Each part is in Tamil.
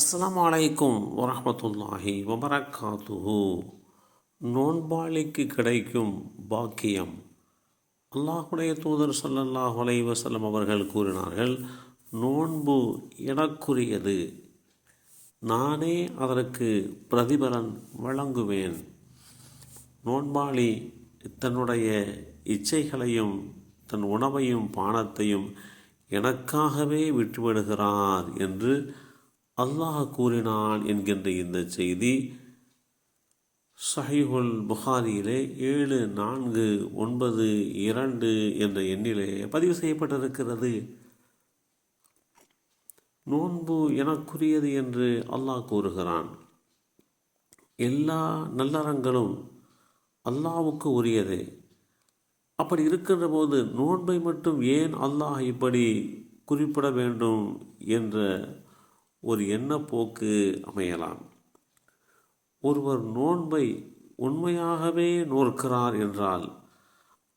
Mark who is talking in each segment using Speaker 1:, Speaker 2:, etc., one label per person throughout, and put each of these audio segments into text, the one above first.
Speaker 1: அஸ்ஸலாமு அலைக்கும் வரஹ்மத்துல்லாஹி வபரகாத்துஹு. நோன்பாளிக்கு கிடைக்கும் பாக்கியம். அல்லாஹுடைய தூதர் ஸல்லல்லாஹு அலைஹி வஸல்லம் அவர்கள் கூறினார்கள், நோன்பு எனக்குரியது, நானே அதற்கு பிரதிபலன் வழங்குவேன். நோன்பாளி தன்னுடைய இச்சைகளையும் தன் உணவையும் பானத்தையும் எனக்காகவே விட்டுவிடுகிறார் என்று அல்லாஹ் கூறினான் என்கின்ற இந்த செய்தி ஸஹீஹுல் புகாரியிலே 7492 என்ற எண்ணிலே பதிவு செய்யப்பட்டிருக்கிறது. நோன்பு எனக்குரியது என்று அல்லாஹ் கூறுகிறான். எல்லா நல்லறங்களும் அல்லாஹ்வுக்கு உரியதே. அப்படி இருக்கின்ற போது நோன்பை மட்டும் ஏன் அல்லாஹ் இப்படி குறிப்பிட வேண்டும் என்ற ஒரு எண்ணப்போக்கு அமையலாம். ஒருவர் நோன்பை உண்மையாகவே நோக்கிறார் என்றால்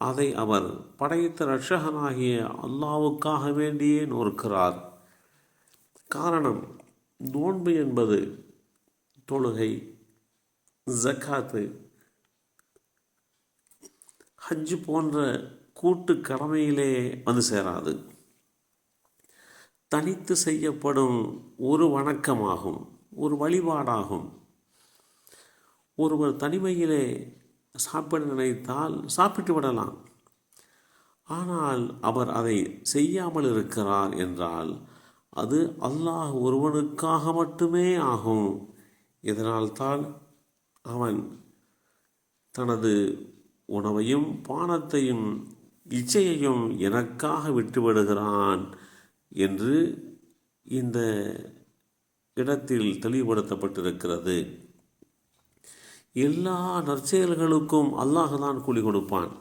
Speaker 1: அதை அவர் படைத்த இரட்சகனாகிய அல்லாஹ்வுக்காக வேண்டியே நோக்கிறார். காரணம், நோன்பு என்பது தொழுகை, ஜக்காத்து, ஹஜ் போன்ற கூட்டு கடமையிலே வந்து சேராது. தனித்து செய்யப்படும் ஒரு வணக்கமாகும், ஒரு வழிபாடாகும். ஒருவர் தனிமையிலே சாப்பிட நினைத்தால் சாப்பிட்டு விடலாம். ஆனால் அவர் அதை செய்யாமல் இருக்கிறார் என்றால் அது அல்லாஹ் ஒருவனுக்காக மட்டுமே ஆகும். இதனால்தான் அவன் தனது உணவையும் பானத்தையும் இச்சையையும் எனக்காக விட்டுவிடுகிறான் என்று இந்த இடத்தில் தெளிவுபடுத்தப்பட்டிருக்கிறது. எல்லா நற்செயல்களுக்கும் அல்லாஹ் தான் கூலி கொடுப்பான்.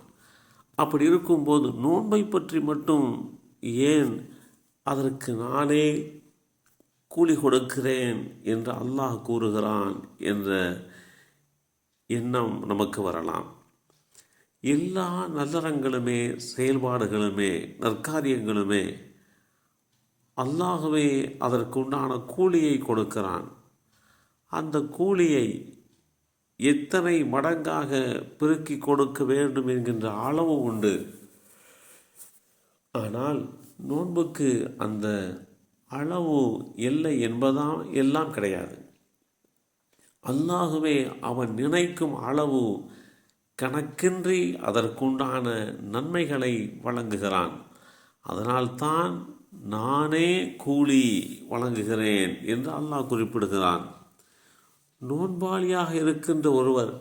Speaker 1: அப்படி இருக்கும்போது நோன்பை பற்றி மட்டும் ஏன் அதற்கு நானே கூலி கொடுக்கிறேன் என்று அல்லாஹ் கூறுகிறான் என்ற எண்ணம் நமக்கு வரலாம். எல்லா நல்லறங்களுமே, செயல்பாடுகளுமே, நற்காரியங்களுமே அல்லாஹ்வே அதற்கு உண்டான கூலியை கொடுக்கிறான். அந்த கூலியை எத்தனை மடங்காக பெருக்கி கொடுக்க வேண்டும் என்கின்ற அளவு உண்டு. ஆனால் நோன்புக்கு அந்த அளவு எல்லை என்பதாம் எல்லாம் கிடையாது. அல்லாஹ்வே அவன் நினைக்கும் அளவு கணக்கின்றி அதற்குண்டான நன்மைகளை வழங்குகிறான். அதனால்தான் நானே கூலி வழங்குகிறேன் என்று அல்லாஹ் குறிப்பிடுகிறான். நோன்பாளியாக இருக்கின்ற ஒருவர்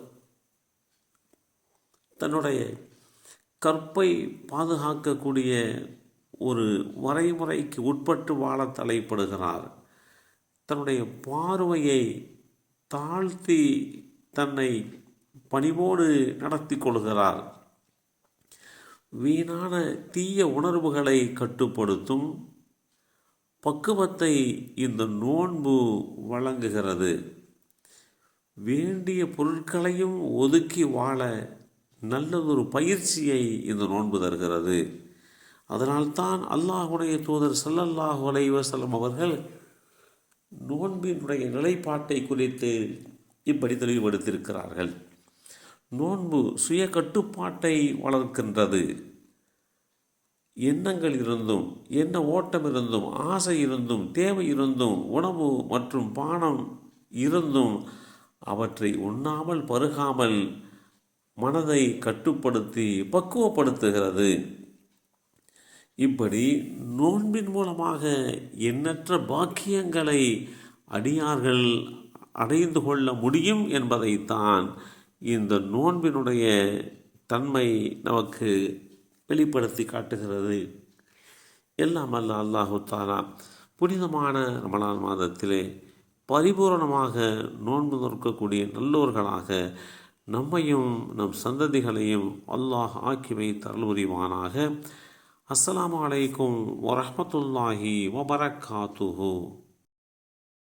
Speaker 1: தன்னுடைய கற்பை பாதுகாக்கக்கூடிய ஒரு வரைமுறைக்கு உட்பட்டு வாழ தலைப்படுகிறார். தன்னுடைய பார்வையை தாழ்த்தி தன்னை பணிவோடு நடத்தி கொள்கிறார். வீணான தீய உணர்வுகளை கட்டுப்படுத்தும் பக்குவத்தை இந்த நோன்பு வழங்குகிறது. வேண்டிய பொருட்களையும் ஒதுக்கி வாழ நல்லதொரு பயிற்சியை இந்த நோன்பு தருகிறது. அதனால்தான் அல்லாஹுடைய தூதர் ஸல்லல்லாஹு அலைஹி வஸல்லம் அவர்கள் நோன்பினுடைய நிலைப்பாட்டை குறித்து இப்படி தெளிவுபடுத்தியிருக்கிறார்கள். நோன்பு சுய கட்டுப்பாட்டை வளர்க்கின்றது. எண்ணங்கள் இருந்தும், எண்ண ஓட்டம் இருந்தும், ஆசை இருந்தும், தேவை இருந்தும், உணவு மற்றும் பானம் இருந்தும் அவற்றை உண்ணாமல் பருகாமல் மனதை கட்டுப்படுத்தி பக்குவப்படுத்துகிறது. இப்படி நோன்பின் மூலமாக எண்ணற்ற பாக்கியங்களை அடியார்கள் அடைந்து கொள்ள முடியும் என்பதைத்தான் இந்த நோன்பினுடைய தன்மை நமக்கு வெளிப்படுத்தி காட்டுகிறது. எல்லாம் அல்ல அல்லாஹு தஆலா புனிதமான ரமலான் மாதத்திலே பரிபூரணமாக நோன்பு நோக்கக்கூடிய நல்லோர்களாக நம்மையும் நம் சந்ததிகளையும் அல்லாஹ் ஆக்கி வைத்து அருள் புரிவானாக. அஸ்ஸலாமு அலைக்கும் வரஹ்மத்துல்லாஹி வபரகாத்துஹு.